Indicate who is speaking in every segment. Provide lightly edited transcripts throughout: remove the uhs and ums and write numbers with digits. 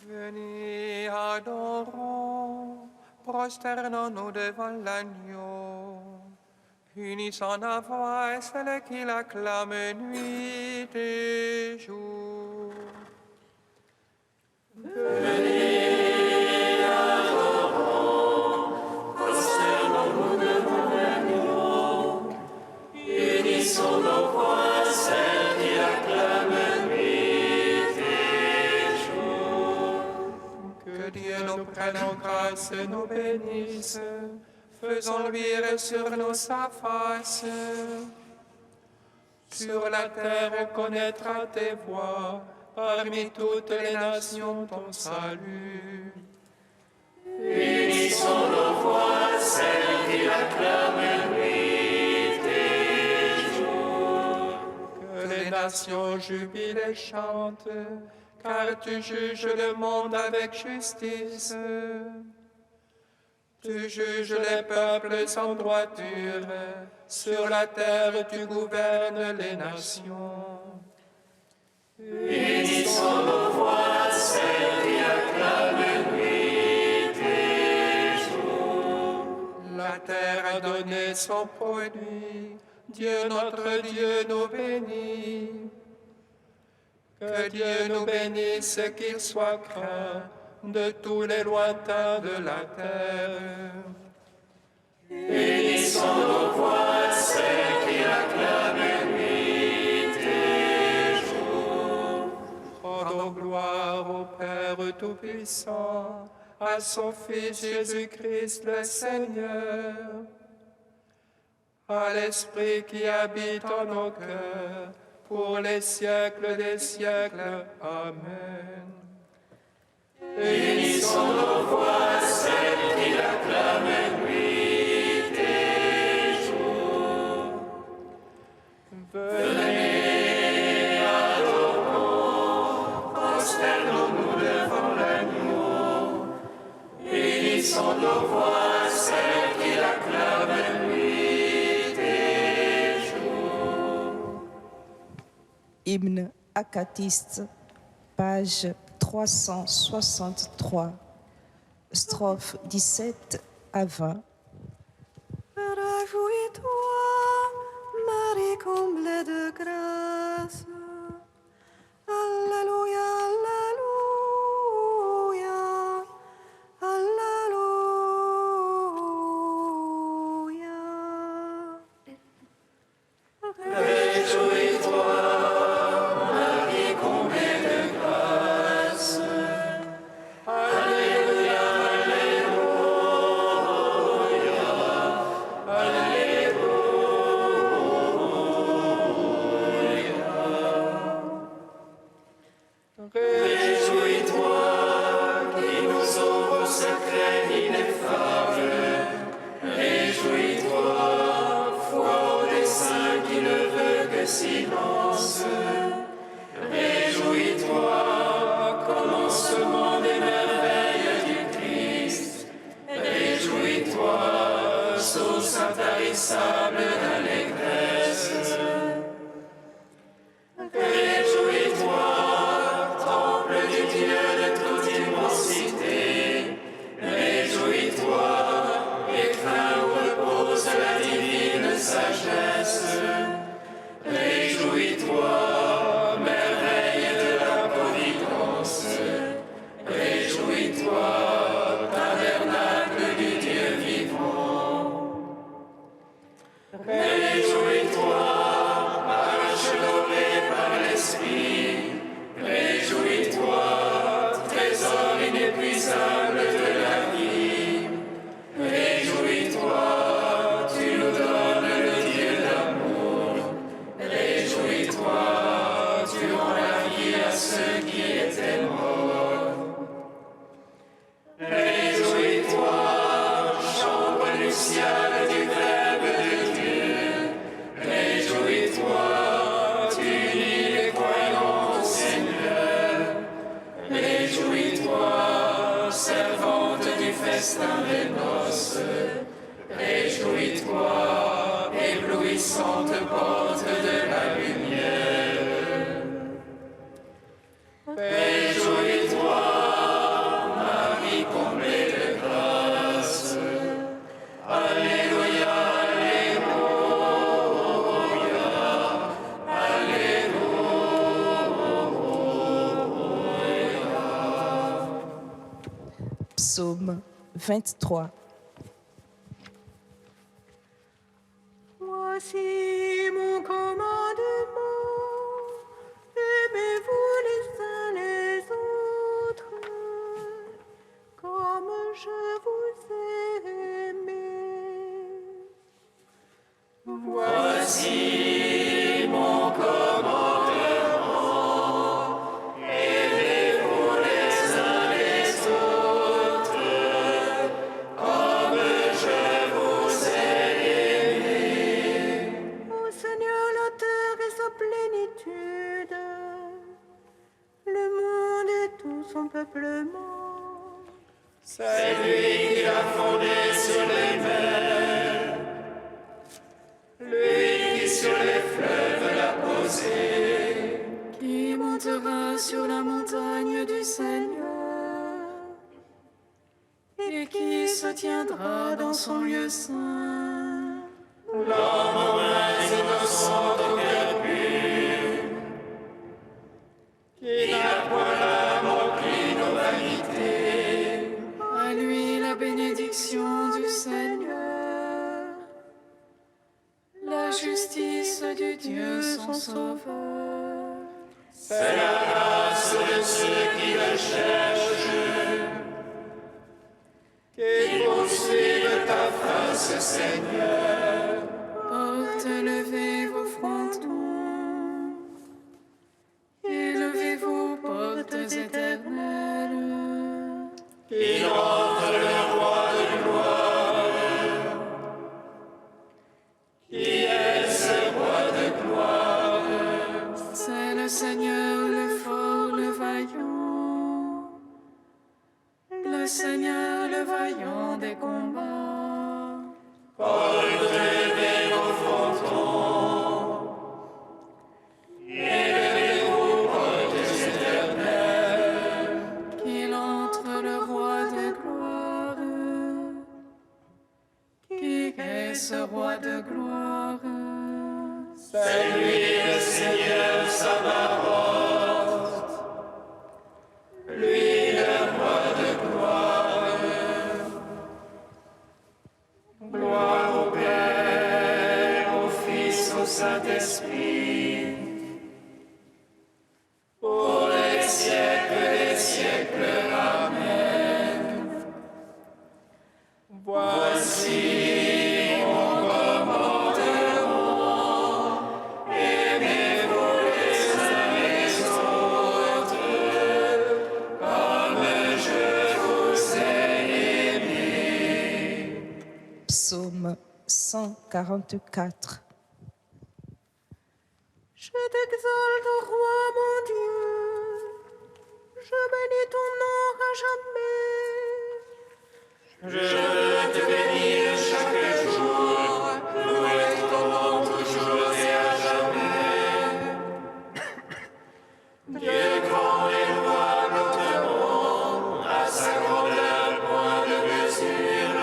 Speaker 1: Venez, adorons, prosternons-nous devant l'agneau. Unissons la voix et celle qui l'acclame nuit et jour.
Speaker 2: Venez, adorons, prosternons-nous devant l'agneau. Unissons nos voix, celle qui l'acclame nuit et jour.
Speaker 1: Que Dieu nous prenne en grâce et nous bénisse. Faisons luire sur nous sa face. Sur la terre connaîtra tes voies, parmi toutes les nations ton salut.
Speaker 2: Unissons nos voix, celle qui l'acclame nuit et jour.
Speaker 1: Que les nations jubilent et chantent, car tu juges le monde avec justice. Tu juges les peuples sans droiture, sur la terre tu gouvernes les nations.
Speaker 2: Unissons nos voix, celle qui acclame nuit et jour.
Speaker 1: La terre a donné son produit, Dieu notre Dieu nous bénit. Que Dieu nous bénisse, qu'il soit craint de tous les lointains de la terre.
Speaker 2: Unissons nos voix, celle qui acclame nuit et jour.
Speaker 1: Rendons gloire au Père Tout-Puissant, à son Fils Jésus-Christ le Seigneur, à l'Esprit qui habite en nos cœurs, pour les siècles des siècles. Amen.
Speaker 2: Unissons nos voix, celle qui l'acclame nuit et jour. Venez, adorons, prosternons-nous devant l'agneau. Unissons nos voix, celle qui l'acclame nuit et jour.
Speaker 3: Hymne acatiste, page 363, strophes 17 à 20.
Speaker 4: Réjouis-toi, Marie comblée de grâce. Alléluia, Alléluia, Alléluia.
Speaker 2: Réjouis-toi, Marie comblée de grâce. Alléluia, Alléluia, Alléluia. Réjouis-toi, qui nous ouvre au secret ineffable. Réjouis-toi, foi au dessein qui ne veut que silence. Réjouis-toi, commencement des merveilles du Christ. Réjouis-toi, source intarissable d'allégresse. Réjouis-toi, temple du Dieu de toute immensité. Réjouis-toi, écrin où repose la divine sagesse. Réjouis-toi, merveille de la providence. Réjouis-toi, tabernacle du Dieu vivant. Réjouis-toi, arche dorée par l'Esprit. Réjouis-toi, trésor inépuisable de la vie. Réjouis-toi, tu nous donnes le Dieu d'amour. Réjouis-toi, tu rends la vie à ceux qui étaient morts. Réjouis-toi, chambre nuptiale du Verbe de Dieu. Réjouis-toi, tu unis les croyants
Speaker 3: Psaume 23.
Speaker 4: Voici mon commandement, aimez-vous les uns les autres, comme je vous ai aimé.
Speaker 2: Voici mon commandement, aimez-vous les uns les autres, comme je vous ai aimé.
Speaker 4: Ô Seigneur, la terre et sa plénitude, le monde et tout son peuplement.
Speaker 2: C'est lui qui a fondé sur les mers, lui qui sur les fleuves l'a posé.
Speaker 4: Qui montera sur la montagne du Seigneur et qui se tiendra dans son lieu saint.
Speaker 2: L'homme aux mains innocentes au cœur pur, qui n'a point l'âme remplie nos vanités.
Speaker 4: À lui la bénédiction du Seigneur, la justice du Dieu son sauveur.
Speaker 2: C'est la grâce de ceux qui le cherchent, qui poursuivent ta face, Seigneur.
Speaker 4: Portes, levez vos frontons, élevez-vous, portes éternelles.
Speaker 2: Il entre le roi de gloire. Qui est ce roi de gloire?
Speaker 4: C'est le Seigneur, le fort, le vaillant, le Seigneur, le vaillant des combats.
Speaker 2: Portes, levez vos frontons. Élevez-vous, portes éternelles.
Speaker 4: Qu'il entre le roi de gloire. Qui est ce roi de gloire?
Speaker 2: C'est lui le Seigneur Sabaoth, lui le roi de gloire. Gloire au Père, au Fils, au Saint-Esprit, pour les siècles des siècles. Amen. Voici mon commandement, aimez-vous les uns les autres, comme je vous ai aimé.
Speaker 3: Psaume 144.
Speaker 4: Je t'exalte, roi mon Dieu, je bénis ton nom à jamais.
Speaker 2: Je veux te bénir chaque jour, louer ton nom toujours et à jamais. Dieu grand et louable au trône, à sa grandeur point de mesure.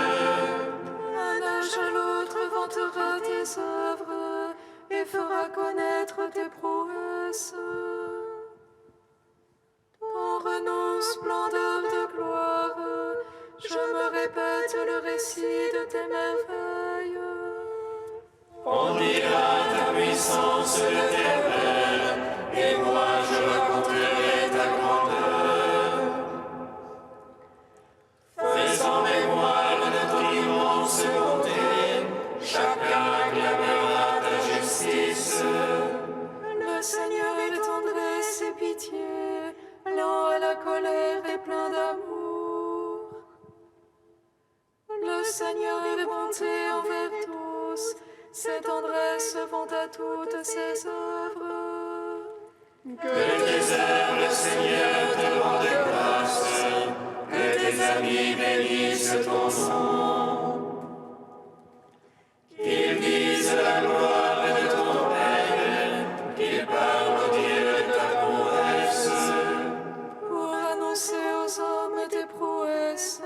Speaker 4: Un âge à l'autre vantera tes œuvres et fera connaître tes prouesses. Ton renom, splendeur de gloire, je me répète le récit de tes merveilles.
Speaker 2: On dira ta puissance éternelle, et moi je raconterai ta grandeur. Faisant mémoire de ton immense bonté, chacun acclamera ta justice.
Speaker 4: Le Seigneur est tendresse et pitié, lent à la colère et plein d'amour. Le Seigneur est bonté envers tous, ses tendresses vont à toutes ses œuvres.
Speaker 2: Que tes œuvres, Seigneur, te rendent grâce, que tes amis bénissent ton nom. Qu'ils disent la gloire de ton règne, qu'ils parlent au Dieu de ta prouesse.
Speaker 4: Pour annoncer aux hommes tes prouesses,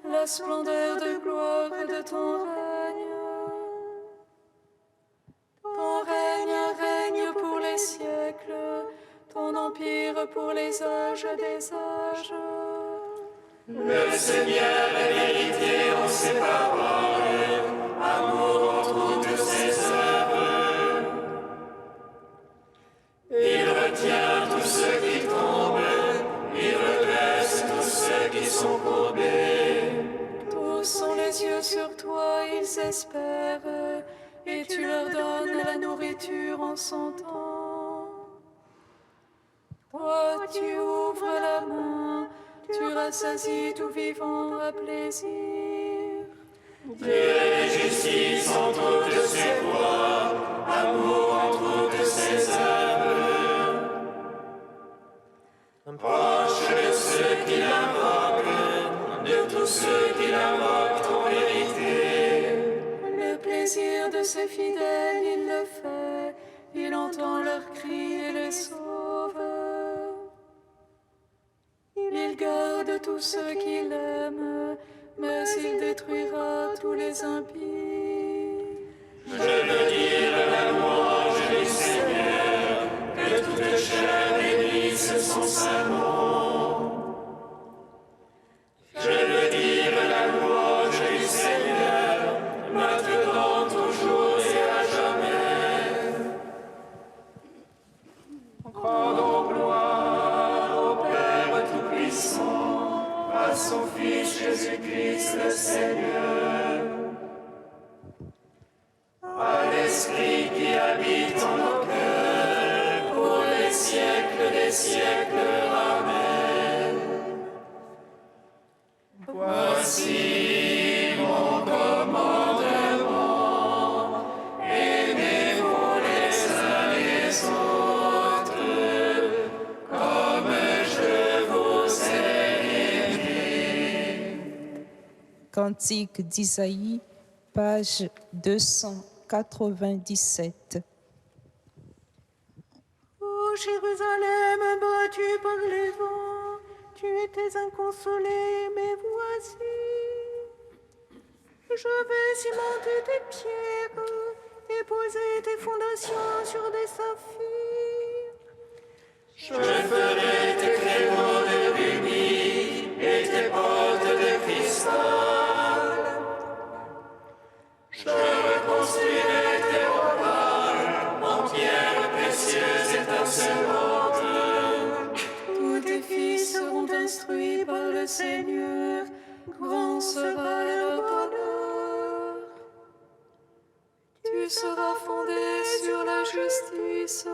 Speaker 4: la splendeur de gloire de ton règne. Ton règne règne pour les siècles, ton empire pour les âges des âges.
Speaker 2: Le Seigneur est vérité en ses paroles, amour en toutes ses œuvres. Il retient tous ceux qui tombent, il redresse tous ceux qui sont courbés.
Speaker 4: Tous ont les yeux sur toi, ils espèrent, et tu leur donnes la nourriture en son temps. Toi, tu ouvres la main, tu rassasies tout vivant à plaisir.
Speaker 2: Dieu est justice en toutes ses voies, amour en toutes ses œuvres. Proche de ceux qui l'invoquent, de tous ceux qui l'invoquent en vérité.
Speaker 4: Le plaisir de ses fidèles, il le fait, il entend leurs cris et les sauve. Il garde tous ceux qui l'aiment, mais il détruira tous les impies.
Speaker 2: Je veux dire la louange du Seigneur, que toute chair bénisse son saint nom. Je veux dire la louange du Seigneur, maintenant, toujours et à jamais. Rendons gloire au Père Tout-Puissant, à son Fils Jésus-Christ le Seigneur, à l'Esprit qui habite en nos cœurs, pour les siècles des siècles. Amen. Voici mon commandement, aimez-vous les uns les autres, comme je vous ai aimé.
Speaker 3: Cantique d'Isaïe, page 297.
Speaker 5: Ô Jérusalem, battue par les vents, tu étais inconsolée, mais voici. Je vais cimenter tes pierres et poser tes fondations sur des saphirs.
Speaker 2: Je ferai tes créneaux de rubis et tes portes de cristal. Je reconstruirai tes remparts en pierres précieuses étincelantes.
Speaker 4: Tous tes fils seront instruits par le Seigneur, grand sera leur bonheur. Tu seras fondé sur la justice,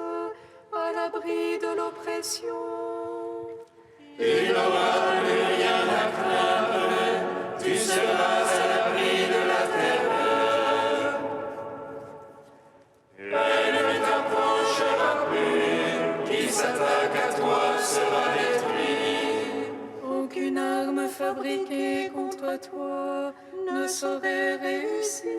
Speaker 4: à l'abri de l'oppression.
Speaker 2: Tu n'auras plus rien à craindre, tu seras à l'abri de la terreur. Elle ne t'approchera plus, qui s'attaque à toi sera détruit.
Speaker 4: Aucune arme fabriquée contre toi ne saurait réussir.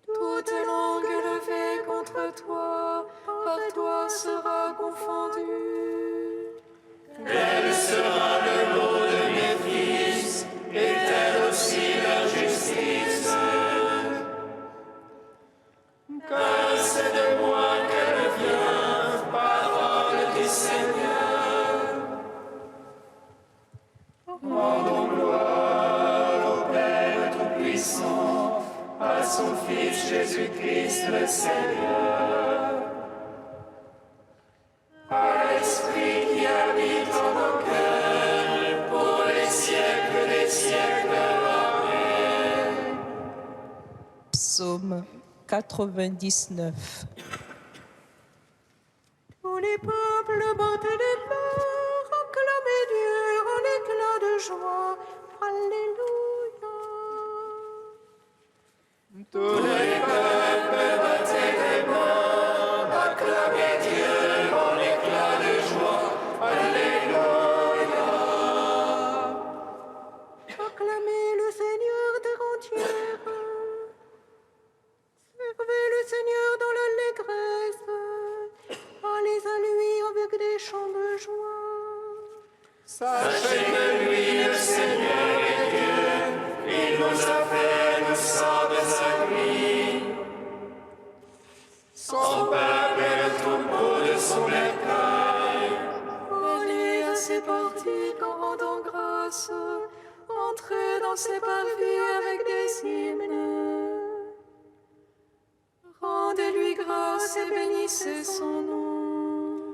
Speaker 4: Toute langue levée contre toi, par toi sera confondue.
Speaker 2: Tel sera le lot de mes fils, et telle aussi leur justice. Car c'est de moi qu'elle vient, parole du Seigneur. Rendons gloire au Père Tout-Puissant, à son Fils Jésus-Christ le Seigneur, à l'Esprit qui habite en nos cœurs, pour les siècles des siècles. Amen.
Speaker 3: Psaume 99.
Speaker 5: Tous les peuples battez les mains, acclamez Dieu en éclat de joie. Alléluia.
Speaker 2: Tous les peuples battez les mains, acclamez Dieu en éclat de joie. Alléluia.
Speaker 5: Acclamez le Seigneur terre entière. Servez le Seigneur dans l'allégresse. Allez à lui avec des chants de joie.
Speaker 2: Sachez que lui, le Seigneur est Dieu, il nous a fait, nous sommes à lui.
Speaker 4: grâce. Entrez dans ses parvis avec des hymnes. Rendez-lui grâce et bénissez son nom.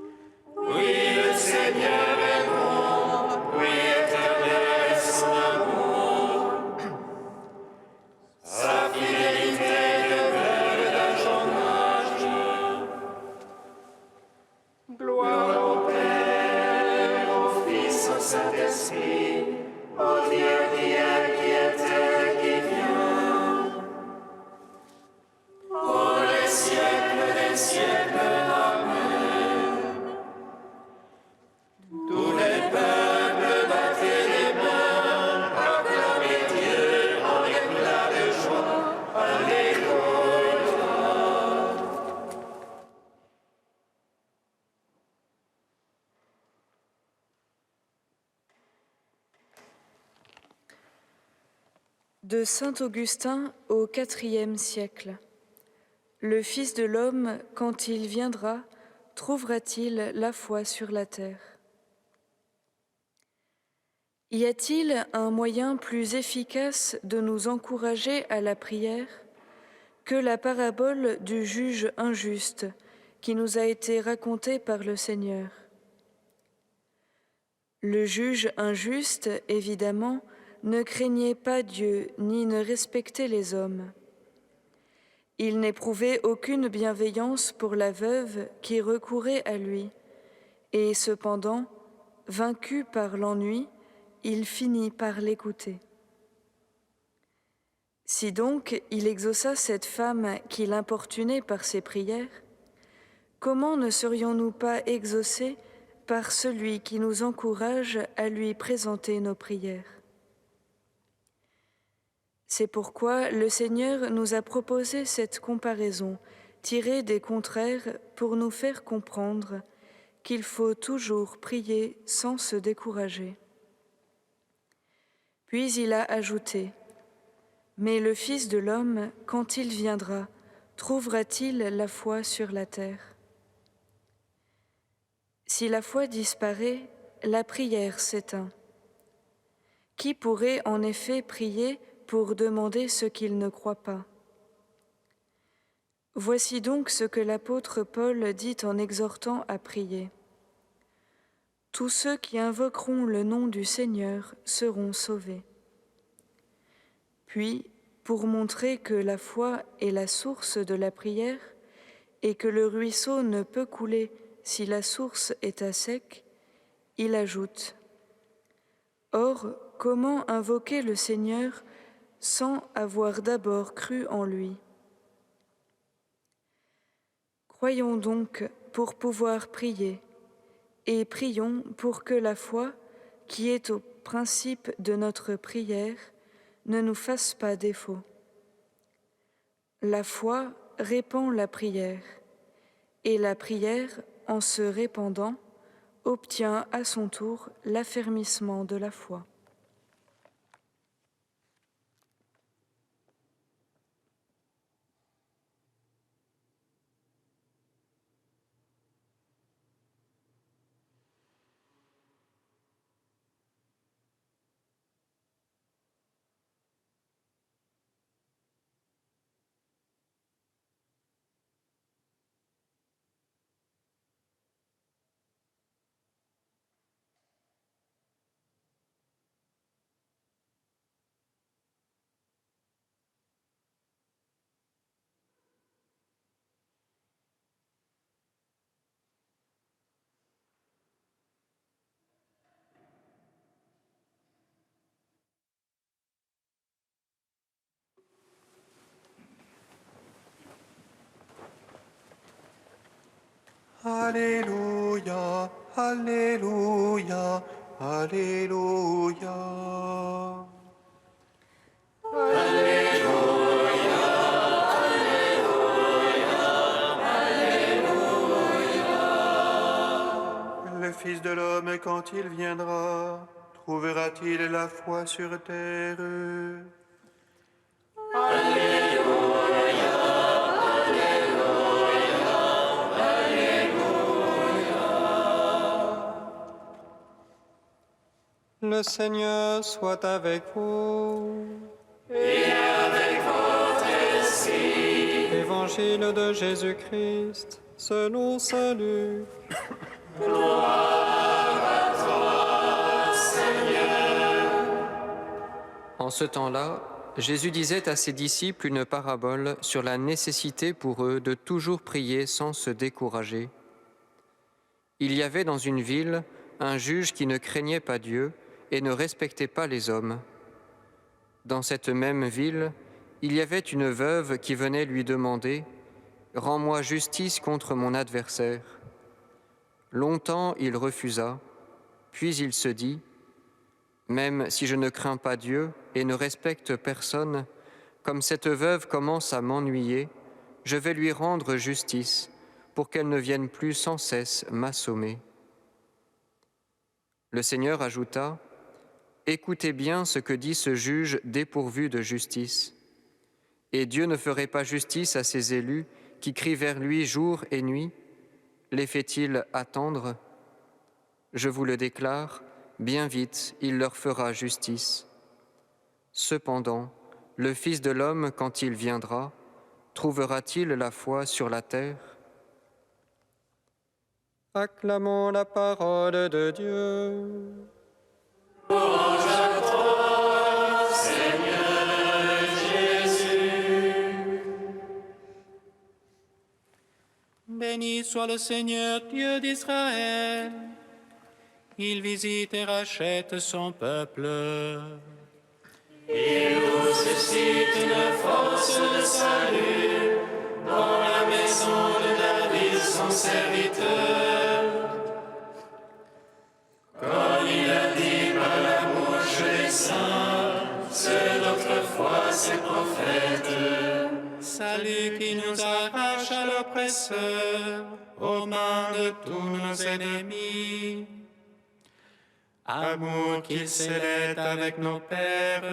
Speaker 2: Oui, le Seigneur est bon, oui, éternel est son amour. Sa fidélité demeure d'âge en âge. Gloire au Père, au Fils, au Saint-Esprit, au Dieu qui est, qui était, qui vient. Pour les siècles des siècles, Amen. Tous les peuples battez les mains, acclamez Dieu en éclat de joie. Alléluia.
Speaker 6: De saint Augustin au IVe siècle. Le Fils de l'homme, quand il viendra, trouvera-t-il la foi sur la terre? Y a-t-il un moyen plus efficace de nous encourager à la prière que la parabole du juge injuste qui nous a été racontée par le Seigneur? Le juge injuste, évidemment, ne craignait pas Dieu ni ne respectait les hommes. Il n'éprouvait aucune bienveillance pour la veuve qui recourait à lui, et cependant, vaincu par l'ennui, il finit par l'écouter. Si donc il exauça cette femme qui l'importunait par ses prières, comment ne serions-nous pas exaucés par celui qui nous encourage à lui présenter nos prières? C'est pourquoi le Seigneur nous a proposé cette comparaison tirée des contraires pour nous faire comprendre qu'il faut toujours prier sans se décourager. Puis il a ajouté : mais le Fils de l'homme, quand il viendra, trouvera-t-il la foi sur la terre? Si la foi disparaît, la prière s'éteint. Qui pourrait en effet prier pour demander ce qu'il ne croit pas? Voici donc ce que l'apôtre Paul dit en exhortant à prier. Tous ceux qui invoqueront le nom du Seigneur seront sauvés. Puis, pour montrer que la foi est la source de la prière et que le ruisseau ne peut couler si la source est à sec, il ajoute : Or, comment invoquer le Seigneur sans avoir d'abord cru en lui? Croyons donc pour pouvoir prier, et prions pour que la foi, qui est au principe de notre prière, ne nous fasse pas défaut. La foi répand la prière, et la prière, en se répandant, obtient à son tour l'affermissement de la foi.
Speaker 1: Alléluia, Alléluia, Alléluia. Le Fils de l'homme, quand il viendra, trouvera-t-il la foi sur terre? Le Le Seigneur soit avec vous.
Speaker 2: Et avec votre esprit.
Speaker 1: Évangile de Jésus-Christ, selon saint Luc.
Speaker 2: Gloire à toi, Seigneur.
Speaker 7: En ce temps-là, Jésus disait à ses disciples une parabole sur la nécessité pour eux de toujours prier sans se décourager. Il y avait dans une ville un juge qui ne craignait pas Dieu et ne respectait pas les hommes. Dans cette même ville, il y avait une veuve qui venait lui demander « Rends-moi justice contre mon adversaire ». Longtemps il refusa, puis il se dit « Même si je ne crains pas Dieu et ne respecte personne, comme cette veuve commence à m'ennuyer, je vais lui rendre justice pour qu'elle ne vienne plus sans cesse m'assommer. » Le Seigneur ajouta « Écoutez bien ce que dit ce juge dépourvu de justice. Et Dieu ne ferait pas justice à ses élus qui crient vers lui jour et nuit? Les fait-il attendre? Je vous le déclare, bien vite il leur fera justice. Cependant, le Fils de l'homme, quand il viendra, trouvera-t-il la foi sur la terre? »
Speaker 1: Acclamons la parole de Dieu.
Speaker 2: Louange à toi, Seigneur Jésus.
Speaker 8: Béni soit le Seigneur, Dieu d'Israël. Il visite et rachète son peuple.
Speaker 2: Il nous suscite une force de salut dans la maison de David, son serviteur. Comme il a dit par la bouche des saints, ceux d'autrefois ses prophètes.
Speaker 8: Salut qui nous arrache à l'oppresseur, aux mains de tous nos ennemis. Amour qu'il scellait avec nos pères,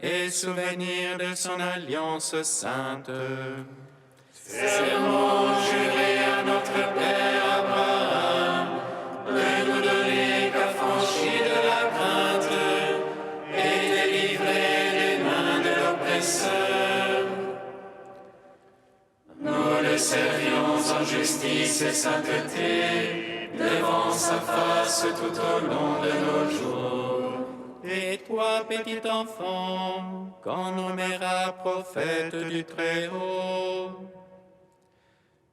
Speaker 8: et souvenir de son alliance sainte.
Speaker 2: Serment juré à notre Père Abraham, de nous donner qu'affranchis de la crainte, et délivrer des mains de l'oppresseur. Nous le servions en justice et sainteté, devant sa face tout au long de nos jours.
Speaker 8: Et toi, petit enfant, qu'on nommera prophète du Très-Haut,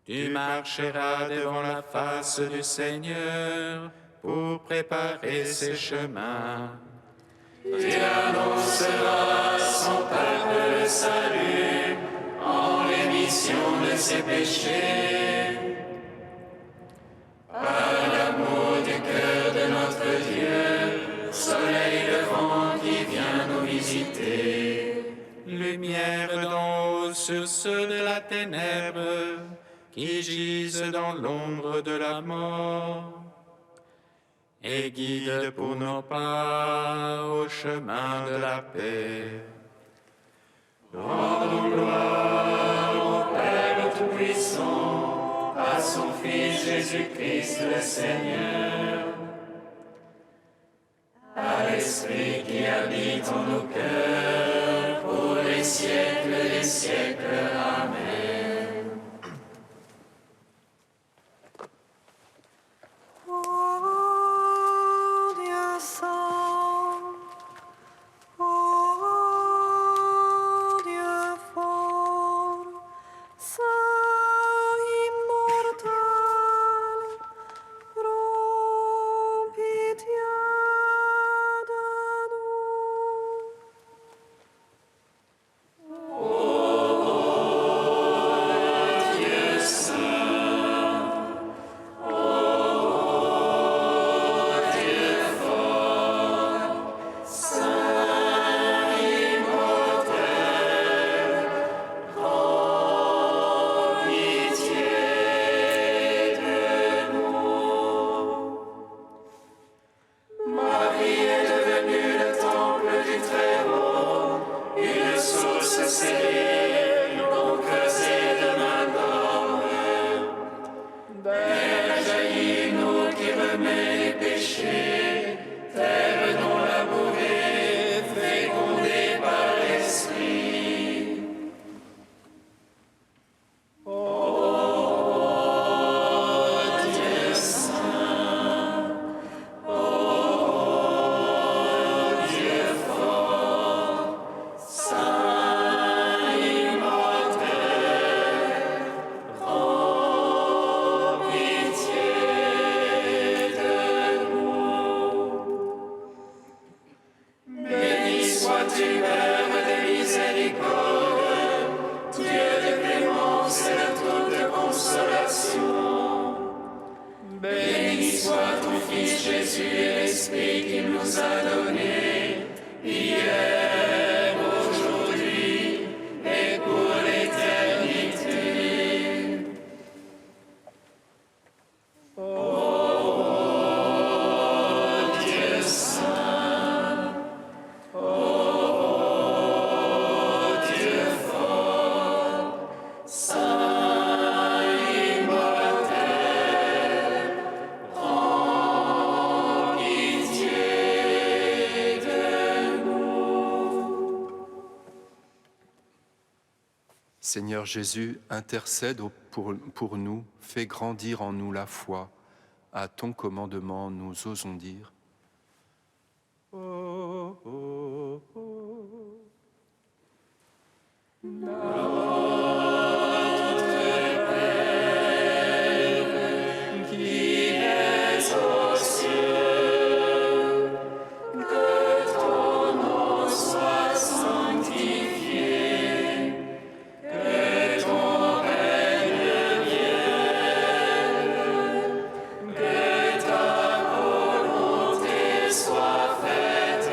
Speaker 8: tu marcheras devant la face du Seigneur pour préparer ses chemins.
Speaker 2: Tu annonceras à son peuple le salut en rémission de ses péchés. Par l'amour du cœur de notre Dieu, soleil levant qui vient nous visiter.
Speaker 8: Lumière d'en haut sur ceux de la ténèbre qui gisent dans l'ombre de la mort. Et guide pour nos pas au chemin de la paix.
Speaker 2: Rendons gloire au Père Tout-Puissant, à son Fils Jésus-Christ le Seigneur, à l'Esprit qui habite en nos cœurs, pour les siècles des siècles. Amen.
Speaker 5: Ô Dieu saint, ô Dieu fort, saint immortel, prends pitié de nous.
Speaker 2: nous a donné, hier, aujourd'hui et pour l'éternité. Ô Dieu saint, ô Dieu fort, saint immortel, prends pitié de nous.
Speaker 1: Seigneur Jésus, intercède pour nous, fais grandir en nous la foi. À ton commandement, nous osons dire. Oh, oh, oh.
Speaker 2: Qui es aux cieux, que ton nom soit sanctifié, que ton règne vienne, que ta volonté soit faite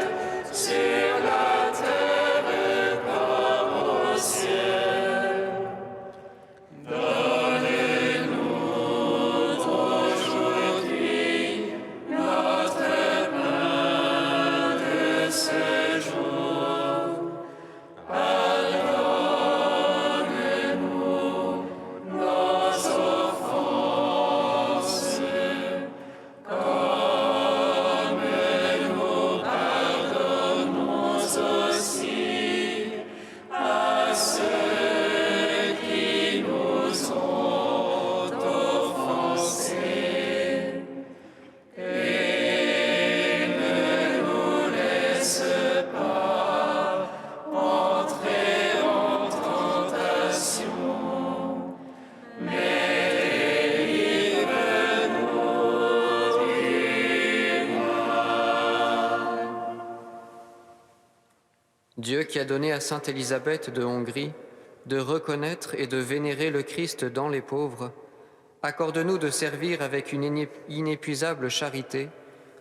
Speaker 2: sur la terre comme au ciel. Donne-nous aujourd'hui notre pain de ce jour. Pardonne-nous nos offenses, comme nous pardonnons aussi à ceux qui nous ont offensés. Et ne nous laisse pas entrer en tentation, mais délivre-nous du mal.
Speaker 7: Dieu qui a donné à sainte Élisabeth de Hongrie de reconnaître et de vénérer le Christ dans les pauvres, accorde-nous de servir avec une inépuisable charité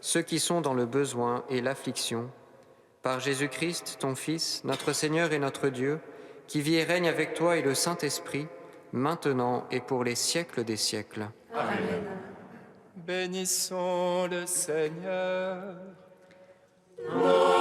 Speaker 7: ceux qui sont dans le besoin et l'affliction. Par Jésus-Christ, ton Fils, notre Seigneur et notre Dieu, qui vit et règne avec toi et le Saint-Esprit, maintenant et pour les siècles des siècles.
Speaker 1: Bénissons le Seigneur.
Speaker 2: Ô